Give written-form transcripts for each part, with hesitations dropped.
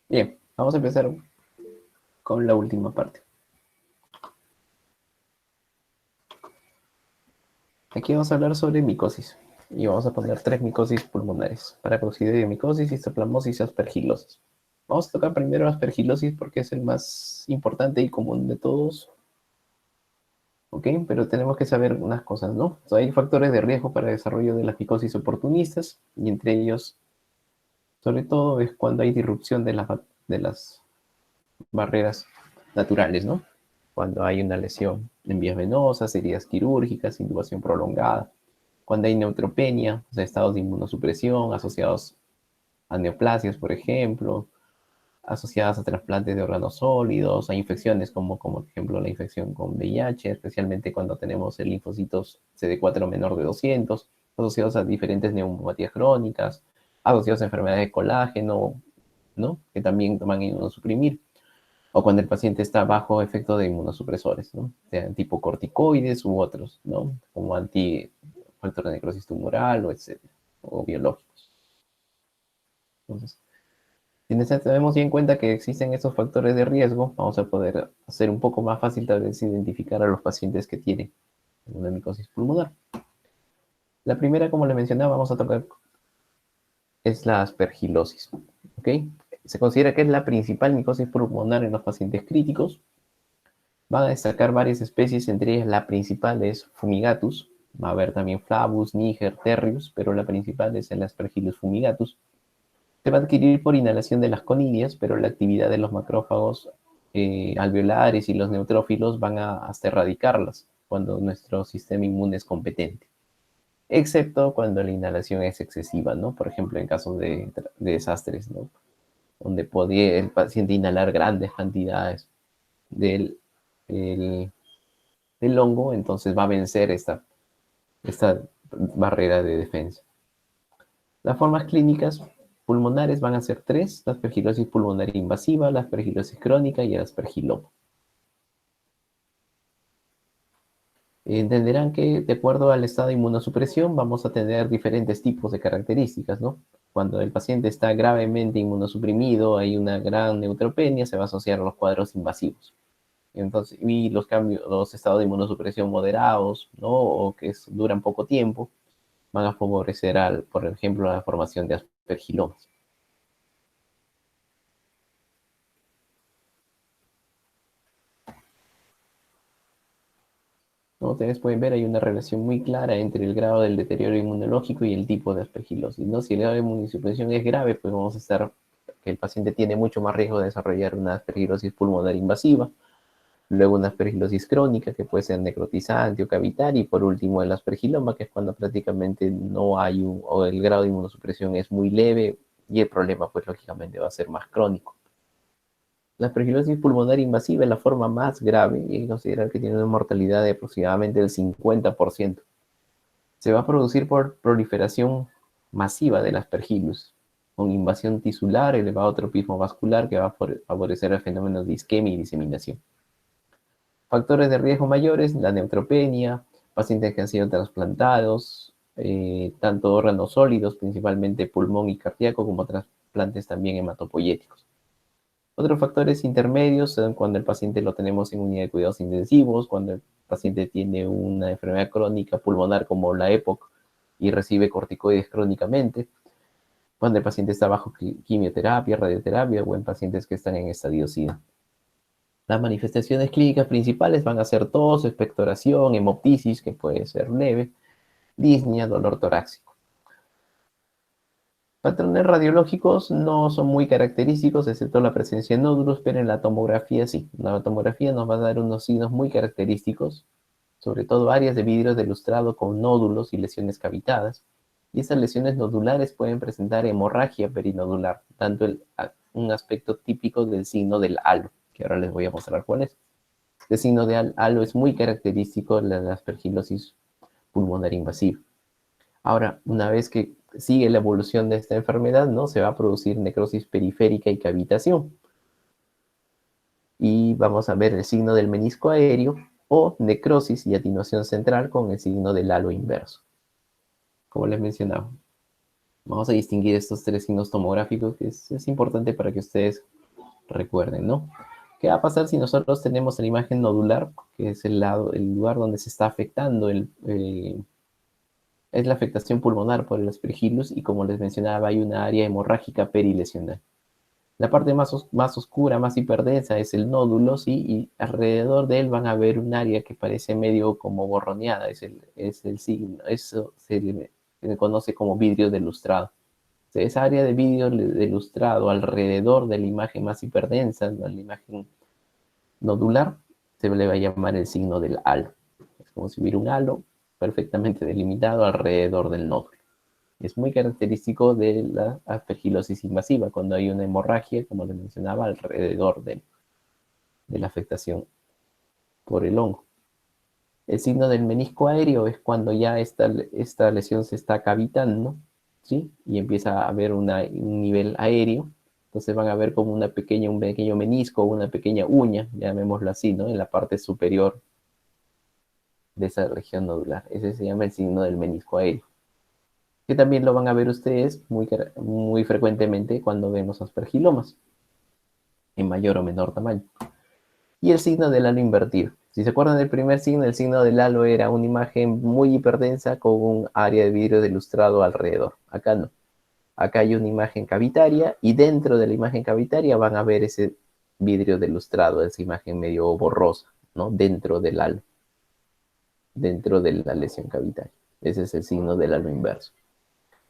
Bien, vamos a empezar con la última parte. Aquí vamos a hablar sobre micosis. Y vamos a poner 3 micosis pulmonares: paracoxidomicosis, histoplasmosis y aspergilosis. Vamos a tocar primero aspergilosis porque es el más importante y común de todos. ¿Ok? Pero tenemos que saber unas cosas, ¿no? O sea, hay factores de riesgo para el desarrollo de las micosis oportunistas, y entre ellos, sobre todo, es cuando hay disrupción de las barreras naturales, ¿no? Cuando hay una lesión en vías venosas, heridas quirúrgicas, intubación prolongada, cuando hay neutropenia, o sea, estados de inmunosupresión asociados a neoplasias, por ejemplo, asociadas a trasplantes de órganos sólidos, a infecciones como por ejemplo la infección con VIH, especialmente cuando tenemos el linfocitos CD4 menor de 200, asociados a diferentes neumopatías crónicas, asociados a enfermedades de colágeno, ¿no? Que también van a inmunosuprimir, o cuando el paciente está bajo efecto de inmunosupresores, ¿no? Sean tipo corticoides u otros, ¿no? Como antifactor de necrosis tumoral o etcétera, o biológicos. Entonces, si tenemos bien en cuenta que existen estos factores de riesgo, vamos a poder hacer un poco más fácil tal vez identificar a los pacientes que tienen una micosis pulmonar. La primera, como le mencionaba, vamos a tocar es la aspergilosis, ¿ok? Se considera que es la principal micosis pulmonar en los pacientes críticos. Van a destacar varias especies, entre ellas la principal es Fumigatus. Va a haber también Flavus, Niger, Terrius, pero la principal es el Aspergillus fumigatus. Se va a adquirir por inhalación de las conidias, pero la actividad de los macrófagos alveolares y los neutrófilos van a hasta erradicarlas cuando nuestro sistema inmune es competente, excepto cuando la inhalación es excesiva, ¿no? Por ejemplo, en casos de desastres, ¿no? Donde podría el paciente inhalar grandes cantidades del, el, del hongo, entonces va a vencer esta barrera de defensa. Las formas clínicas pulmonares van a ser 3: la aspergilosis pulmonar invasiva, la aspergilosis crónica y el aspergiloma. Entenderán que de acuerdo al estado de inmunosupresión vamos a tener diferentes tipos de características, ¿no? Cuando el paciente está gravemente inmunosuprimido, hay una gran neutropenia, se va a asociar a los cuadros invasivos. Entonces, y los estados de inmunosupresión moderados, ¿no? O que duran poco tiempo, van a favorecer, por ejemplo, la formación de aspergilomas. Como ustedes pueden ver, hay una relación muy clara entre el grado del deterioro inmunológico y el tipo de aspergilosis, ¿no? Si el grado de inmunosupresión es grave, pues vamos a estar que el paciente tiene mucho más riesgo de desarrollar una aspergilosis pulmonar invasiva, luego una aspergilosis crónica, que puede ser necrotizante o cavitaria, y por último el aspergiloma, que es cuando prácticamente no hay o el grado de inmunosupresión es muy leve y el problema, pues lógicamente va a ser más crónico. La aspergilosis pulmonar invasiva es la forma más grave y hay que considerar que tiene una mortalidad de aproximadamente el 50%. Se va a producir por proliferación masiva del aspergillus, con invasión tisular, elevado tropismo vascular, que va a favorecer el fenómeno de isquemia y diseminación. Factores de riesgo mayores: la neutropenia, pacientes que han sido trasplantados, tanto órganos sólidos, principalmente pulmón y cardíaco, como trasplantes también hematopoyéticos. Otros factores intermedios son cuando el paciente lo tenemos en unidad de cuidados intensivos, cuando el paciente tiene una enfermedad crónica pulmonar como la EPOC y recibe corticoides crónicamente, cuando el paciente está bajo quimioterapia, radioterapia, o en pacientes que están en estadio SIDA. Las manifestaciones clínicas principales van a ser tos, expectoración, hemoptisis, que puede ser leve, disnea, dolor torácico. Patrones radiológicos no son muy característicos, excepto la presencia de nódulos, pero en la tomografía sí. La tomografía nos va a dar unos signos muy característicos, sobre todo áreas de vidrio de lustrado con nódulos y lesiones cavitadas. Y estas lesiones nodulares pueden presentar hemorragia perinodular, dando un aspecto típico del signo del halo, que ahora les voy a mostrar cuál es. El signo de halo es muy característico de la aspergilosis pulmonar invasiva. Ahora, una vez que sigue la evolución de esta enfermedad, ¿no? Se va a producir necrosis periférica y cavitación. Y vamos a ver el signo del menisco aéreo, o necrosis y atenuación central con el signo del halo inverso. Como les mencionaba, vamos a distinguir estos 3 signos tomográficos, que es importante para que ustedes Recuerden, ¿no? ¿Qué va a pasar si nosotros tenemos la imagen nodular, que es el lugar donde se está afectando es la afectación pulmonar por el aspergillus y como les mencionaba hay una área hemorrágica perilesional. La parte más oscura, más hiperdensa es el nódulo, ¿sí? Y alrededor de él van a ver un área que parece medio como borroneada, es el signo, eso se le conoce como vidrio delustrado. Esa área de vidrio delustrado alrededor de la imagen más hiperdensa, la imagen nodular, se le va a llamar el signo del halo. Es como si hubiera un halo perfectamente delimitado alrededor del nódulo. Es muy característico de la aspergilosis invasiva, cuando hay una hemorragia, como les mencionaba, alrededor de la afectación por el hongo. El signo del menisco aéreo es cuando ya esta lesión se está cavitando, ¿sí? Y empieza a haber un nivel aéreo. Entonces van a ver como un pequeño menisco, una pequeña uña, llamémoslo así, ¿no? En la parte superior de esa región nodular. Ese se llama el signo del menisco aéreo, que también lo van a ver ustedes muy frecuentemente cuando vemos aspergilomas, en mayor o menor tamaño. Y el signo del halo invertido. Si se acuerdan del primer signo, el signo del halo era una imagen muy hiperdensa con un área de vidrio delustrado alrededor. Acá no. Acá hay una imagen cavitaria y dentro de la imagen cavitaria van a ver ese vidrio delustrado, esa imagen medio borrosa, ¿no? Dentro del halo, dentro de la lesión cavitaria. Ese es el signo del halo inverso.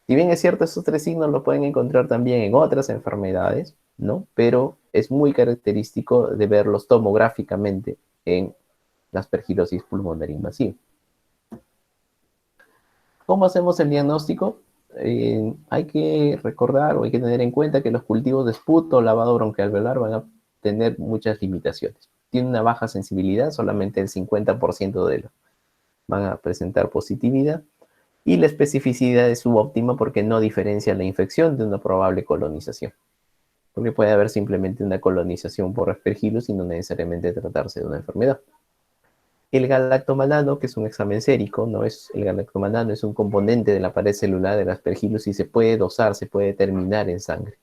Si bien es cierto, estos tres signos lo pueden encontrar también en otras enfermedades, ¿no? Pero es muy característico de verlos tomográficamente en la aspergilosis pulmonar invasiva. ¿Cómo hacemos el diagnóstico? Hay que recordar o hay que tener en cuenta que los cultivos de esputo o lavado bronquialveolar van a tener muchas limitaciones. Tiene una baja sensibilidad, solamente el 50% de ellos van a presentar positividad y la especificidad es subóptima porque no diferencia la infección de una probable colonización. Porque puede haber simplemente una colonización por aspergillus y no necesariamente tratarse de una enfermedad. El galactomanano, que es un examen sérico, el galactomanano es un componente de la pared celular del aspergillus y se puede dosar, se puede determinar en sangre.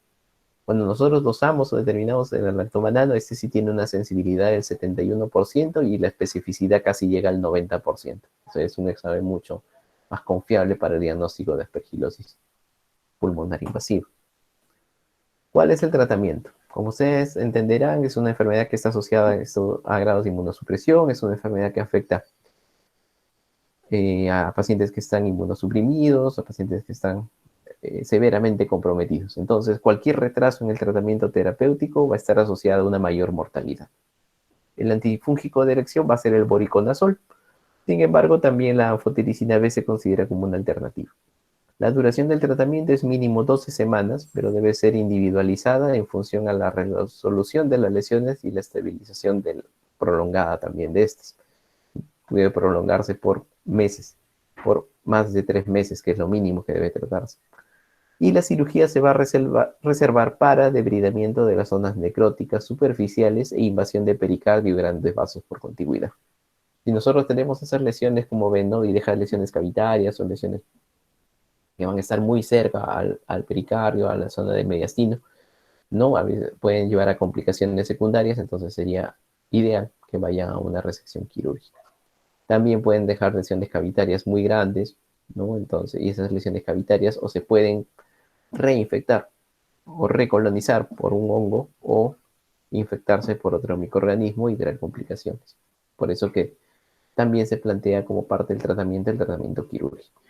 Cuando nosotros dosamos o determinamos el galactomanano, este sí tiene una sensibilidad del 71% y la especificidad casi llega al 90%. Entonces es un examen mucho más confiable para el diagnóstico de aspergilosis pulmonar invasiva. ¿Cuál es el tratamiento? Como ustedes entenderán, es una enfermedad que está asociada a grados de inmunosupresión, es una enfermedad que afecta a pacientes que están inmunosuprimidos, a pacientes que están severamente comprometidos. Entonces, cualquier retraso en el tratamiento terapéutico va a estar asociado a una mayor mortalidad. El antifúngico de elección va a ser el voriconazol. Sin embargo, también la anfotericina B se considera como una alternativa. La duración del tratamiento es mínimo 12 semanas, pero debe ser individualizada en función a la resolución de las lesiones y la estabilización prolongada también de estas. Puede prolongarse por meses, por más de 3 meses, que es lo mínimo que debe tratarse. Y la cirugía se va a reservar para debridamiento de las zonas necróticas superficiales e invasión de pericardio y grandes vasos por contigüidad. Si nosotros tenemos esas lesiones, como ven, ¿no? Y dejar lesiones cavitarias o lesiones que van a estar muy cerca al pericardio, a la zona del mediastino, ¿no? A veces pueden llevar a complicaciones secundarias, entonces sería ideal que vayan a una resección quirúrgica. También pueden dejar lesiones cavitarias muy grandes, ¿no? Entonces, y esas lesiones cavitarias o se pueden reinfectar o recolonizar por un hongo o infectarse por otro microorganismo y traer complicaciones. Por eso que también se plantea como parte del tratamiento el tratamiento quirúrgico.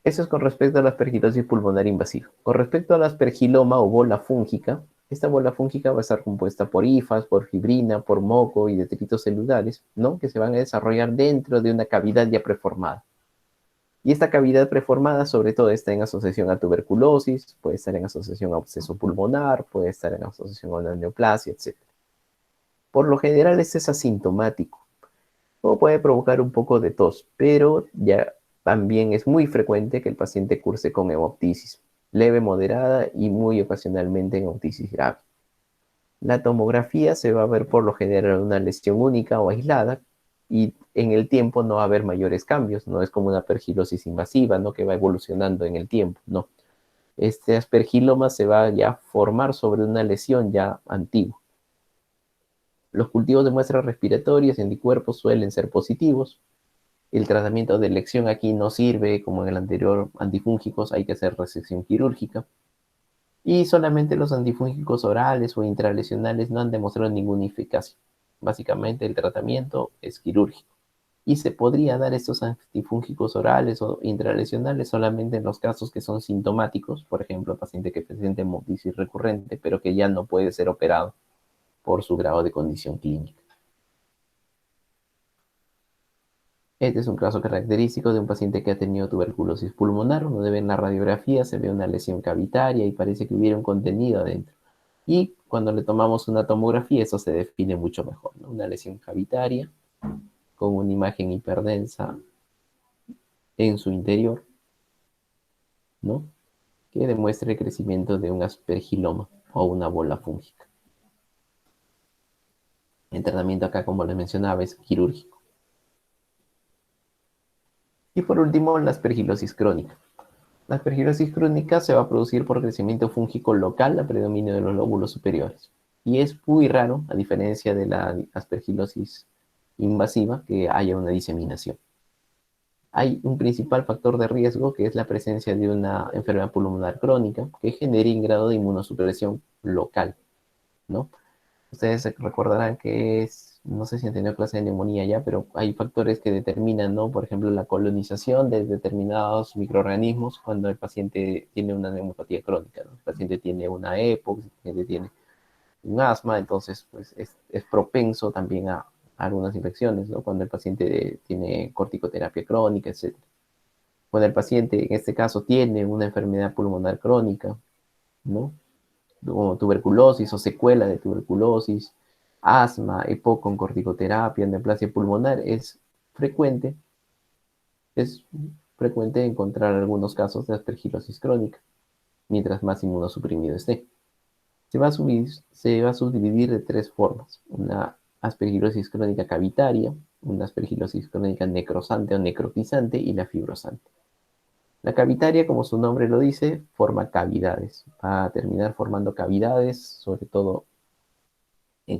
Eso es con respecto a la aspergilosis pulmonar invasiva. Con respecto a la aspergiloma o bola fúngica, esta bola fúngica va a estar compuesta por hifas, por fibrina, por moco y detritos celulares, ¿no? Que se van a desarrollar dentro de una cavidad ya preformada. Y esta cavidad preformada sobre todo está en asociación a tuberculosis, puede estar en asociación a absceso pulmonar, puede estar en asociación a una neoplasia, etc. Por lo general este es asintomático o puede provocar un poco de tos, pero ya también es muy frecuente que el paciente curse con hemoptisis, leve, moderada y muy ocasionalmente en otitis grave. La tomografía se va a ver por lo general una lesión única o aislada y en el tiempo no va a haber mayores cambios, no es como una aspergilosis invasiva, ¿no? Que va evolucionando en el tiempo, no. este aspergiloma se va ya a formar sobre una lesión ya antigua. Los cultivos de muestras respiratorias y anticuerpos suelen ser positivos. El tratamiento de elección aquí no sirve, como en el anterior, antifúngicos, hay que hacer resección quirúrgica. Y solamente los antifúngicos orales o intralesionales no han demostrado ninguna eficacia. Básicamente el tratamiento es quirúrgico. Y se podría dar estos antifúngicos orales o intralesionales solamente en los casos que son sintomáticos, por ejemplo, paciente que presente hemoptisis recurrente, pero que ya no puede ser operado por su grado de condición clínica. Este es un caso característico de un paciente que ha tenido tuberculosis pulmonar. Uno ve en la radiografía, se ve una lesión cavitaria y parece que hubiera un contenido adentro. Y cuando le tomamos una tomografía, eso se define mucho mejor, ¿no? Una lesión cavitaria con una imagen hiperdensa en su interior, ¿no? Que demuestre el crecimiento de un aspergiloma o una bola fúngica. El tratamiento acá, como les mencionaba, es quirúrgico. Y por último, la aspergilosis crónica. La aspergilosis crónica se va a producir por crecimiento fúngico local a predominio de los lóbulos superiores. Y es muy raro, a diferencia de la aspergilosis invasiva, que haya una diseminación. Hay un principal factor de riesgo que es la presencia de una enfermedad pulmonar crónica que genere un grado de inmunosupresión local, ¿no? Ustedes recordarán que es, no sé si han tenido clase de neumonía ya, pero hay factores que determinan, ¿no? Por ejemplo, la colonización de determinados microorganismos cuando el paciente tiene una neumonía crónica, ¿no? El paciente tiene una EPOC, el paciente tiene un asma, entonces pues es propenso también a algunas infecciones, ¿no? Cuando el paciente tiene corticoterapia crónica, etc. Cuando el paciente, en este caso, tiene una enfermedad pulmonar crónica, ¿no? Como tuberculosis o secuela de tuberculosis, asma, EPOC con corticoterapia, neoplasia pulmonar, frecuente, es frecuente encontrar algunos casos de aspergilosis crónica, mientras más inmunosuprimido esté. Se va a subdividir de tres formas: una aspergilosis crónica cavitaria, una aspergilosis crónica necrosante o necrotizante y la fibrosante. La cavitaria, como su nombre lo dice, forma cavidades. Va a terminar formando cavidades, sobre todo,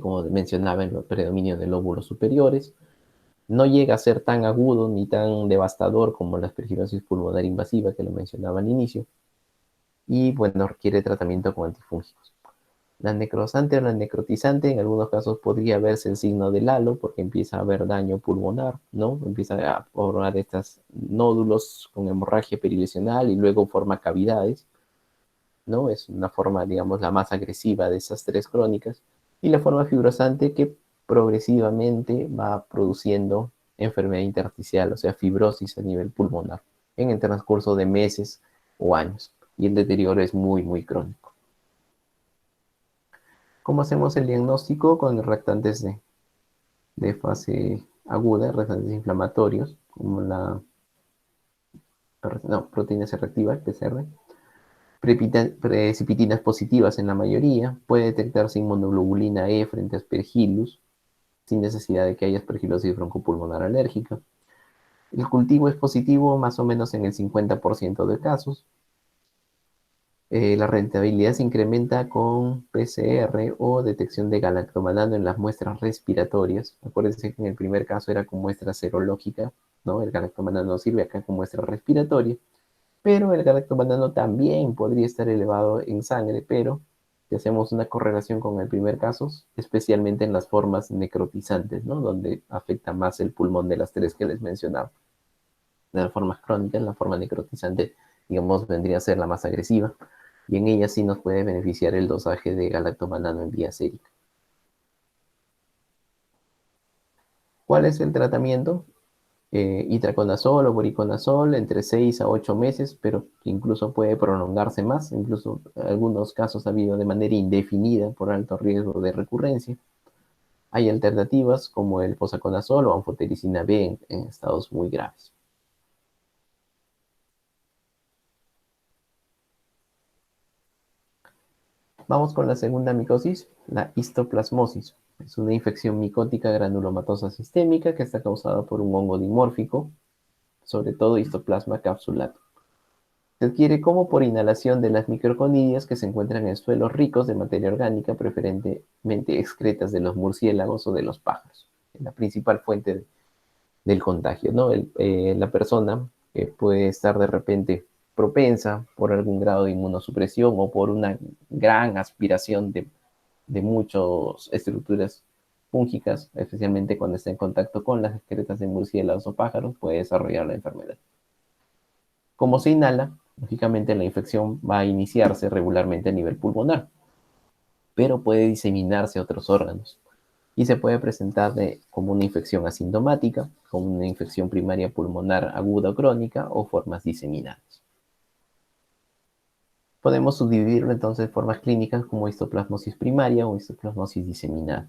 como mencionaba, en el predominio de lóbulos superiores. No llega a ser tan agudo ni tan devastador como la aspergilosis pulmonar invasiva, que lo mencionaba al inicio. Y bueno, requiere tratamiento con antifúngicos. La necrosante o la necrotizante, en algunos casos podría verse el signo del halo, porque empieza a haber daño pulmonar, ¿no? Empieza a formar estos nódulos con hemorragia perilesional y luego forma cavidades, ¿no? Es una forma, digamos, la más agresiva de esas tres crónicas. Y la forma fibrosante que progresivamente va produciendo enfermedad intersticial, o sea, fibrosis a nivel pulmonar, en el transcurso de meses o años. Y el deterioro es muy, muy crónico. ¿Cómo hacemos el diagnóstico? Con reactantes de fase aguda, reactantes inflamatorios, como la no, proteína C reactiva, el PCR, precipitinas positivas en la mayoría, puede detectarse inmunoglobulina E frente a aspergillus, sin necesidad de que haya aspergilosis broncopulmonar alérgica. El cultivo es positivo más o menos en el 50% de casos. La rentabilidad se incrementa con PCR o detección de galactomanano en las muestras respiratorias. Acuérdense que en el primer caso era con muestra serológica, ¿no? El galactomanano sirve acá con muestra respiratoria, pero el galactomanano también podría estar elevado en sangre, pero si hacemos una correlación con el primer caso, especialmente en las formas necrotizantes, ¿no? Donde afecta más el pulmón de las tres que les mencionaba. De las formas crónicas, la forma necrotizante, digamos, vendría a ser la más agresiva, y en ella sí nos puede beneficiar el dosaje de galactomanano en vía sérica. ¿Cuál es el tratamiento? Itraconazol o voriconazol entre 6 a 8 meses, pero incluso puede prolongarse más. Incluso en algunos casos ha habido de manera indefinida por alto riesgo de recurrencia. Hay alternativas como el posaconazol o anfotericina B en estados muy graves. Vamos con la segunda micosis, la histoplasmosis. Es una infección micótica granulomatosa sistémica que está causada por un hongo dimórfico, sobre todo Histoplasma capsulatum. Se adquiere como por inhalación de las microconidias que se encuentran en suelos ricos de materia orgánica, preferentemente excretas de los murciélagos o de los pájaros. Es la principal fuente del contagio, ¿no? La persona puede estar de repente propensa por algún grado de inmunosupresión o por una gran aspiración de muchas estructuras fúngicas, especialmente cuando está en contacto con las excretas de murciélagos o pájaros, puede desarrollar la enfermedad. Como se inhala, lógicamente la infección va a iniciarse regularmente a nivel pulmonar, pero puede diseminarse a otros órganos y se puede presentar como una infección asintomática, como una infección primaria pulmonar aguda o crónica o formas diseminadas. Podemos subdividirlo entonces en formas clínicas como histoplasmosis primaria o histoplasmosis diseminada.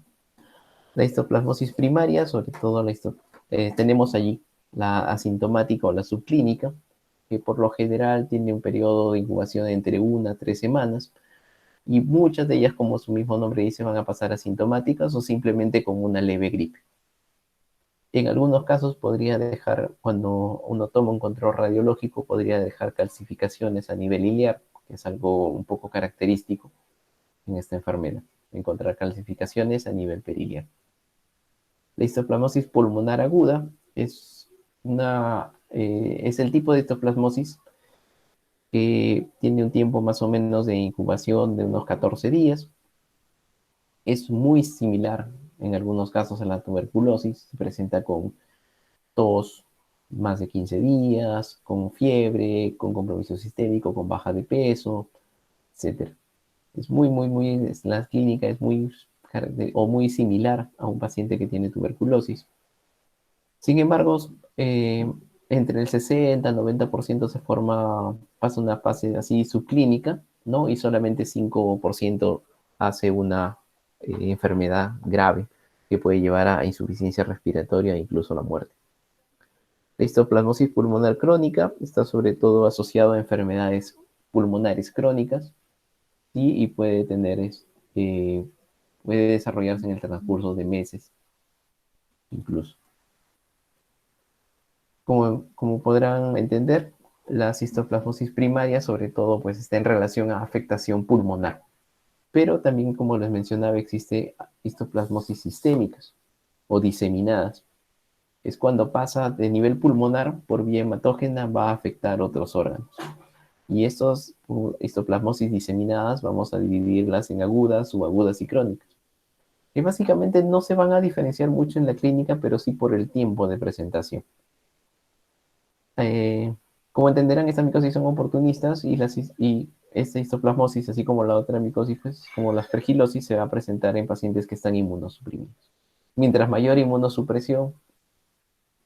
La histoplasmosis primaria, sobre todo tenemos allí la asintomática o la subclínica, que por lo general tiene un periodo de incubación de entre 1 a 3 semanas, y muchas de ellas, como su mismo nombre dice, van a pasar asintomáticas o simplemente con una leve gripe. En algunos casos podría dejar, cuando uno toma un control radiológico, podría dejar calcificaciones a nivel iliar, que es algo un poco característico en esta enfermedad, encontrar calcificaciones a nivel periliar. La histoplasmosis pulmonar aguda es el tipo de histoplasmosis que tiene un tiempo más o menos de incubación de unos 14 días. Es muy similar en algunos casos a la tuberculosis. Se presenta con tos más de 15 días, con fiebre, con compromiso sistémico, con baja de peso, etcétera. Es la clínica es muy similar a un paciente que tiene tuberculosis. Sin embargo, eh, entre el 60 y 90% pasa una fase así subclínica, ¿no? Y solamente 5% hace una enfermedad grave que puede llevar a insuficiencia respiratoria e incluso la muerte. La histoplasmosis pulmonar crónica está sobre todo asociado a enfermedades pulmonares crónicas, ¿sí? Y puede desarrollarse en el transcurso de meses incluso. Como podrán entender, la cistoplasmosis primaria sobre todo pues está en relación a afectación pulmonar, pero también como les mencionaba existe histoplasmosis sistémicas o diseminadas. Es cuando pasa de nivel pulmonar por vía hematógena va a afectar otros órganos. Y estos histoplasmosis diseminadas vamos a dividirlas en agudas, subagudas y crónicas, que básicamente no se van a diferenciar mucho en la clínica, pero sí por el tiempo de presentación. Eh, como entenderán, estas micosis son oportunistas y esta histoplasmosis, así como la otra micosis, pues, como la aspergilosis, se va a presentar en pacientes que están inmunosuprimidos. Mientras mayor inmunosupresión,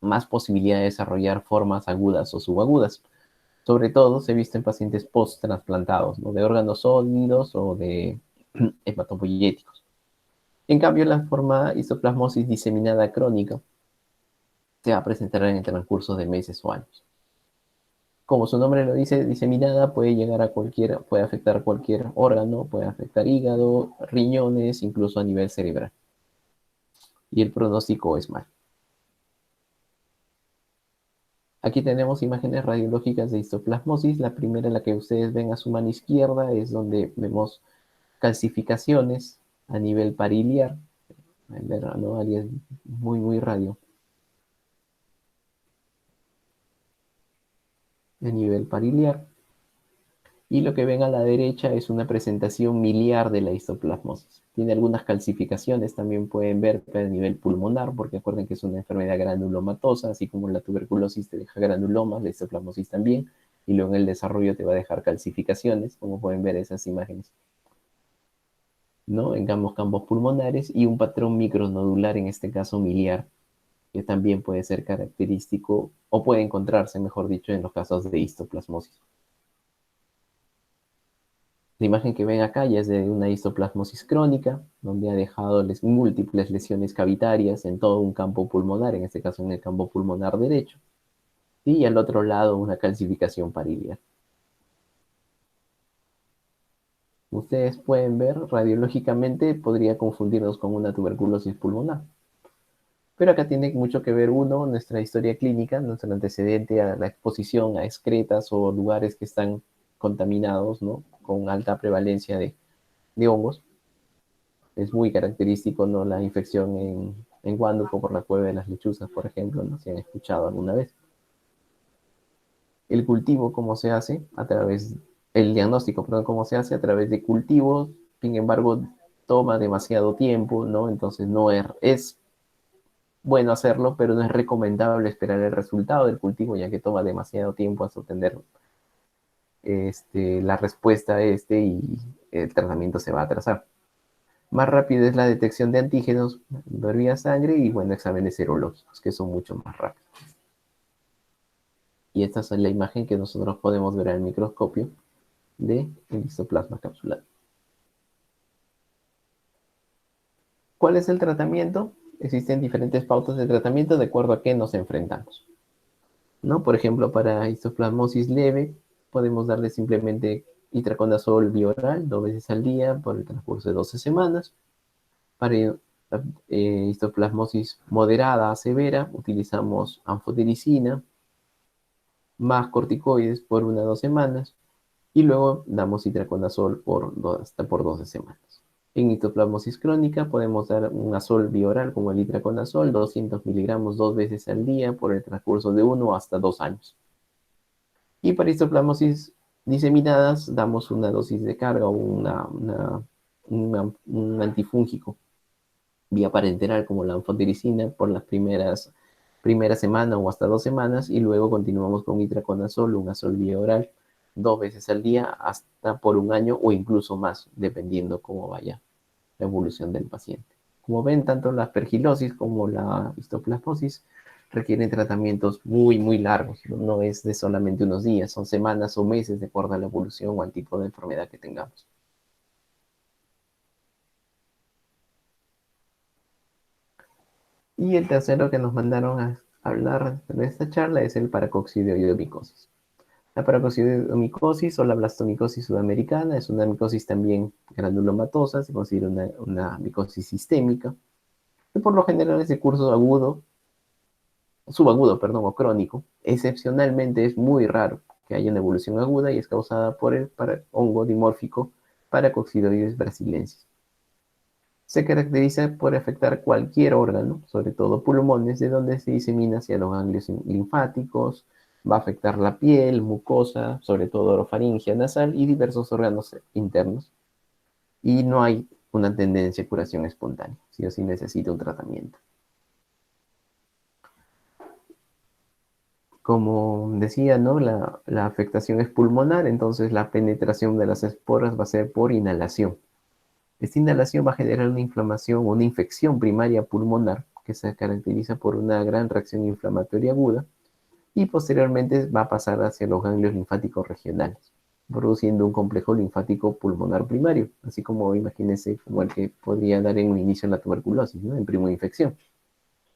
más posibilidad de desarrollar formas agudas o subagudas. Sobre todo se ha visto en pacientes post-trasplantados, ¿no? De órganos sólidos o de hematopoyéticos. En cambio, la forma histoplasmosis diseminada crónica se va a presentar en el transcurso de meses o años. Como su nombre lo dice, diseminada puede afectar cualquier órgano, puede afectar hígado, riñones, incluso a nivel cerebral. Y el pronóstico es mal. Aquí tenemos imágenes radiológicas de histoplasmosis. La primera, la que ustedes ven a su mano izquierda, es donde vemos calcificaciones a nivel pariliar. ¿No? Áreas muy radio. A nivel pariliar. Y lo que ven a la derecha es una presentación miliar de la histoplasmosis. Tiene algunas calcificaciones, también pueden ver a nivel pulmonar, porque acuerden que es una enfermedad granulomatosa, así como la tuberculosis te deja granulomas, la histoplasmosis también, y luego en el desarrollo te va a dejar calcificaciones, como pueden ver esas imágenes, ¿no? En ambos campos pulmonares, y un patrón micronodular, en este caso miliar, que también puede ser característico, o puede encontrarse, mejor dicho, en los casos de histoplasmosis. La imagen que ven acá ya es de una histoplasmosis crónica, donde ha dejado múltiples lesiones cavitarias en todo un campo pulmonar, en este caso en el campo pulmonar derecho, y al otro lado una calcificación pariliar. Ustedes pueden ver radiológicamente, podría confundirnos con una tuberculosis pulmonar, Pero acá tiene mucho que ver, uno, nuestra historia clínica, nuestro antecedente a la exposición a excretas o lugares que están contaminados, ¿no? Con alta prevalencia de hongos. Es muy característico, ¿no? La infección en Huánuco por la cueva de las lechuzas, por ejemplo, ¿no? Si han escuchado alguna vez. El cultivo, cómo se hace, a través, el diagnóstico, perdón, cómo se hace a través de cultivos, sin embargo, toma demasiado tiempo, ¿no? Entonces no es bueno hacerlo, pero no es recomendable esperar el resultado del cultivo, ya que toma demasiado tiempo hasta obtener la respuesta a y el tratamiento se va a atrasar. Más rápido es la detección de antígenos por vía sangre y, bueno, exámenes serológicos, que son mucho más rápidos. Y esta es la imagen que nosotros podemos ver al microscopio de histoplasma capsular. ¿Cuál es el tratamiento? Existen diferentes pautas de tratamiento de acuerdo a qué nos enfrentamos, ¿no? Por ejemplo, para histoplasmosis leve, podemos darle simplemente itraconazol bioral 2 veces al día por el transcurso de 12 semanas. Para histoplasmosis moderada a severa, utilizamos anfotericina más corticoides por 1 a 2 semanas y luego damos itraconazol hasta por 12 semanas. En histoplasmosis crónica podemos dar un azol bioral como el itraconazol, 200 miligramos 2 veces al día por el transcurso de 1 hasta 2 años. Y para histoplasmosis diseminadas damos una dosis de carga o un antifúngico vía parenteral como la anfotericina por las primera semana o hasta 2 semanas y luego continuamos con itraconazol, un azol bioral 2 veces al día hasta por 1 año o incluso más, dependiendo cómo vaya la evolución del paciente. Como ven, tanto la aspergilosis como la histoplasmosis requieren tratamientos muy, muy largos. No es de solamente unos días, son semanas o meses de acuerdo a la evolución o al tipo de enfermedad que tengamos. Y el tercero que nos mandaron a hablar de esta charla es el paracoxidoiomicosis. La paracoxidomicosis o la blastomicosis sudamericana es una micosis también granulomatosa, se considera una micosis sistémica, que por lo general es de curso agudo, subagudo, perdón, o crónico. Excepcionalmente es muy raro que haya una evolución aguda y es causada por el hongo dimórfico Paracoxidoides brasilensis. Se caracteriza por afectar cualquier órgano, sobre todo pulmones, de donde se disemina hacia los ganglios linfáticos, va a afectar la piel, mucosa, sobre todo orofaringia nasal y diversos órganos internos. Y no hay una tendencia a curación espontánea, sí o sí necesita un tratamiento. Como decía, ¿no? La afectación es pulmonar, entonces la penetración de las esporas va a ser por inhalación. Esta inhalación va a generar una inflamación o una infección primaria pulmonar que se caracteriza por una gran reacción inflamatoria aguda y posteriormente va a pasar hacia los ganglios linfáticos regionales, produciendo un complejo linfático pulmonar primario, así como imagínense como el que podría dar en un inicio la tuberculosis, ¿no? En primera infección.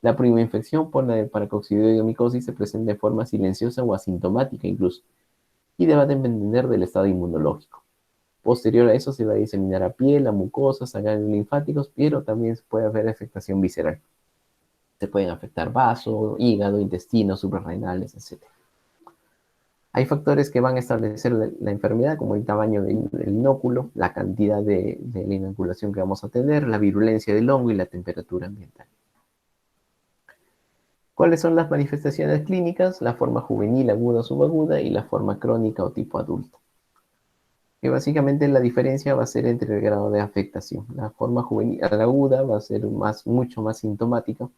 La primera infección por la paracoxidomicosis se presenta de forma silenciosa o asintomática incluso, y debe depender del estado inmunológico. Posterior a eso se va a diseminar a piel, a mucosas, a ganglios linfáticos, pero también puede haber afectación visceral. Se pueden afectar vaso, hígado, intestinos, suprarrenales, etc. Hay factores que van a establecer la enfermedad, como el tamaño del inóculo, la cantidad de la inoculación que vamos a tener, la virulencia del hongo y la temperatura ambiental. ¿Cuáles son las manifestaciones clínicas? La forma juvenil, aguda o subaguda y la forma crónica o tipo adulto. Que básicamente la diferencia va a ser entre el grado de afectación. La forma juvenil aguda va a ser mucho más sintomática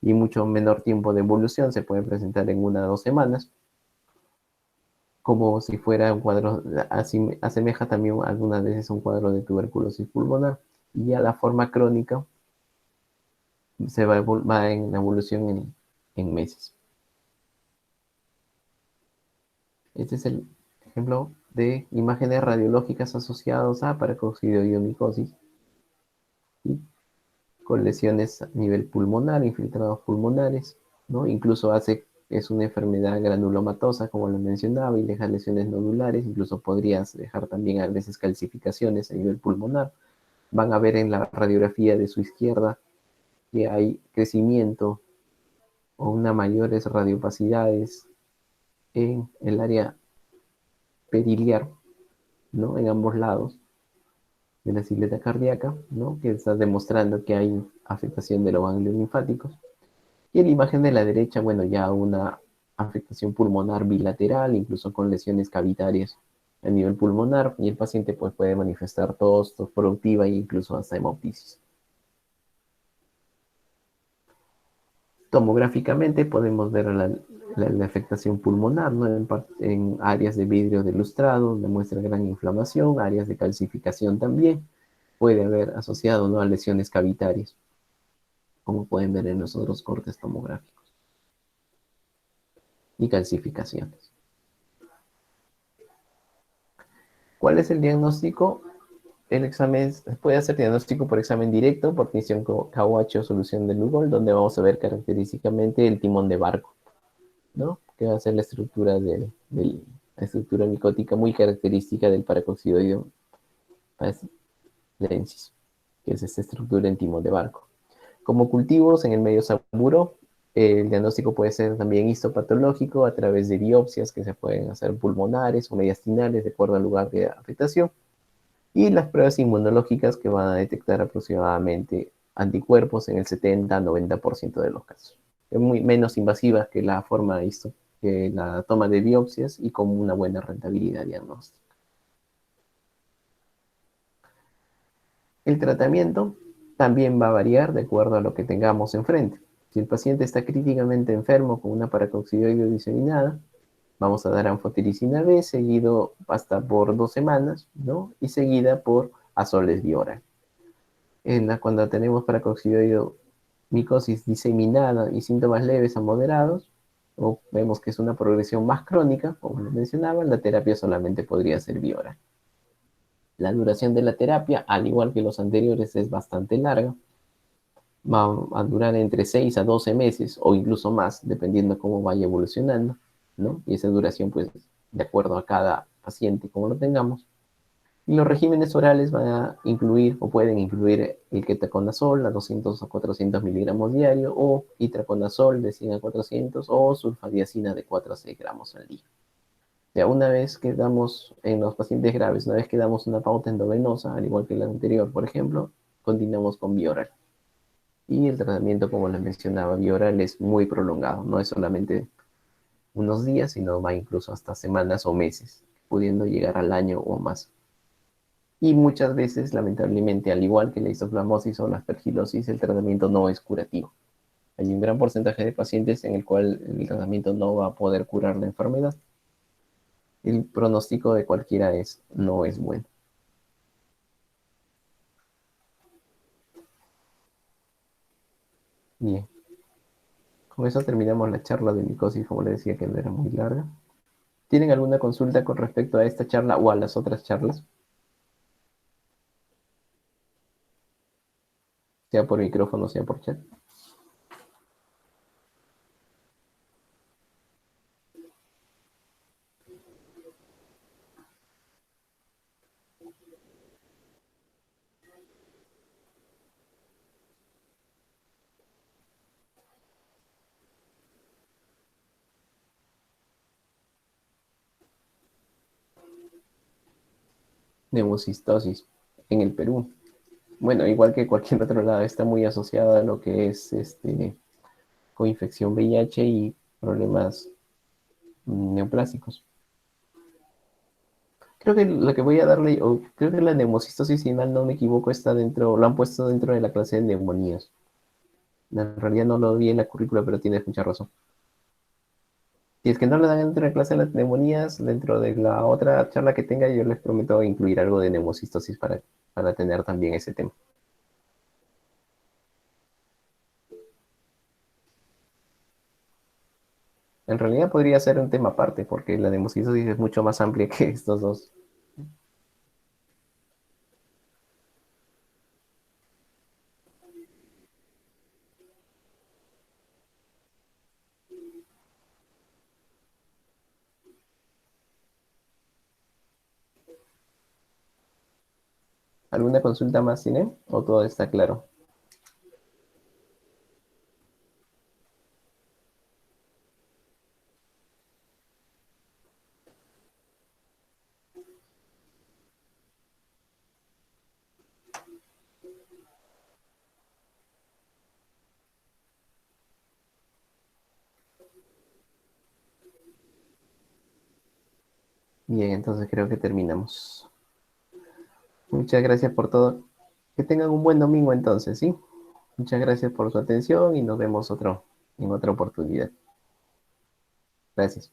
y mucho menor tiempo de evolución, se puede presentar en 1 a 2 semanas, como si fuera un cuadro, asemeja también algunas veces a un cuadro de tuberculosis pulmonar. Y ya la forma crónica va en la evolución en meses. Este es el ejemplo de imágenes radiológicas asociadas a paracoxidoiomicosis, ¿sí? Con lesiones a nivel pulmonar, infiltrados pulmonares, ¿no? Incluso es una enfermedad granulomatosa, como lo mencionaba, y deja lesiones nodulares, incluso podrías dejar también a veces calcificaciones a nivel pulmonar. Van a ver en la radiografía de su izquierda que hay crecimiento o una mayores radiopacidades en el área periliar, ¿no? En ambos lados de la silueta cardíaca, ¿no? Que está demostrando que hay afectación de los ganglios linfáticos. Y en la imagen de la derecha, bueno, ya una afectación pulmonar bilateral, incluso con lesiones cavitarias a nivel pulmonar, y el paciente pues, puede manifestar tos productiva e incluso hasta hemoptisis. Tomográficamente podemos ver la afectación pulmonar, ¿no? En áreas de vidrio de lustrado, donde muestra gran inflamación, áreas de calcificación también, puede haber asociado, ¿no? A lesiones cavitarias, como pueden ver en los otros cortes tomográficos, y calcificaciones. ¿Cuál es el diagnóstico? El examen puede hacer diagnóstico por examen directo, por tinción KOH o solución de Lugol, donde vamos a ver característicamente el timón de barco, ¿no? Que va a ser la estructura, la estructura micótica muy característica del paracoxidoideo lensis, que es esta estructura en timón de barco. Como cultivos en el medio saburo, el diagnóstico puede ser también histopatológico a través de biopsias que se pueden hacer pulmonares o mediastinales de acuerdo al lugar de afectación, y las pruebas inmunológicas que van a detectar aproximadamente anticuerpos en el 70-90% de los casos. Es muy menos invasiva que la forma que la toma de biopsias y con una buena rentabilidad diagnóstica. El tratamiento también va a variar de acuerdo a lo que tengamos enfrente. Si el paciente está críticamente enfermo con una paracoccidoide diseminada, vamos a dar anfotericina B seguido hasta por 2 semanas, ¿no? Y seguida por azoles bioral. Cuando tenemos paracoccidoide micosis diseminada y síntomas leves a moderados, o vemos que es una progresión más crónica, como les mencionaba, la terapia solamente podría ser bioral. La duración de la terapia, al igual que los anteriores, es bastante larga. Va a durar entre 6 a 12 meses o incluso más, dependiendo cómo vaya evolucionando, ¿no? Y esa duración, pues, de acuerdo a cada paciente, como lo tengamos. Y los regímenes orales van a incluir o pueden incluir el ketoconazol a 200 a 400 miligramos diario o itraconazol de 100 a 400 o sulfadiazina de 4 a 6 gramos al día. Ya una vez que damos en los pacientes graves, una vez que damos una pauta endovenosa, al igual que la anterior, por ejemplo, continuamos con bioral. Y el tratamiento, como les mencionaba, bioral es muy prolongado, no es solamente unos días, sino va incluso hasta semanas o meses, pudiendo llegar al año o más. Y muchas veces, lamentablemente, al igual que la isoflamosis o la aspergilosis, el tratamiento no es curativo. Hay un gran porcentaje de pacientes en el cual el tratamiento no va a poder curar la enfermedad. El pronóstico de cualquiera no es bueno. Bien, con eso terminamos la charla de micosis, como les decía que no era muy larga. ¿Tienen alguna consulta con respecto a esta charla o a las otras charlas? Sea por micrófono, sea por chat. Neumocistosis en el Perú. Bueno, igual que cualquier otro lado, está muy asociada a lo que es coinfección VIH y problemas neoplásicos. Creo que lo que voy a darle, o creo que la neumocistosis, si mal no me equivoco, está dentro, lo han puesto dentro de la clase de neumonías. En realidad no lo vi en la currícula, pero tienes mucha razón. Si es que no le dan dentro de la clase de las neumonías, dentro de la otra charla que tenga, yo les prometo incluir algo de neumocistosis para tener también ese tema. En realidad podría ser un tema aparte, porque la neumocistosis es mucho más amplia que estos dos. ¿Alguna consulta más, Cine? ¿O todo está claro? Bien, entonces creo que terminamos. Muchas gracias por todo. Que tengan un buen domingo entonces, ¿sí? Muchas gracias por su atención y nos vemos en otra oportunidad. Gracias.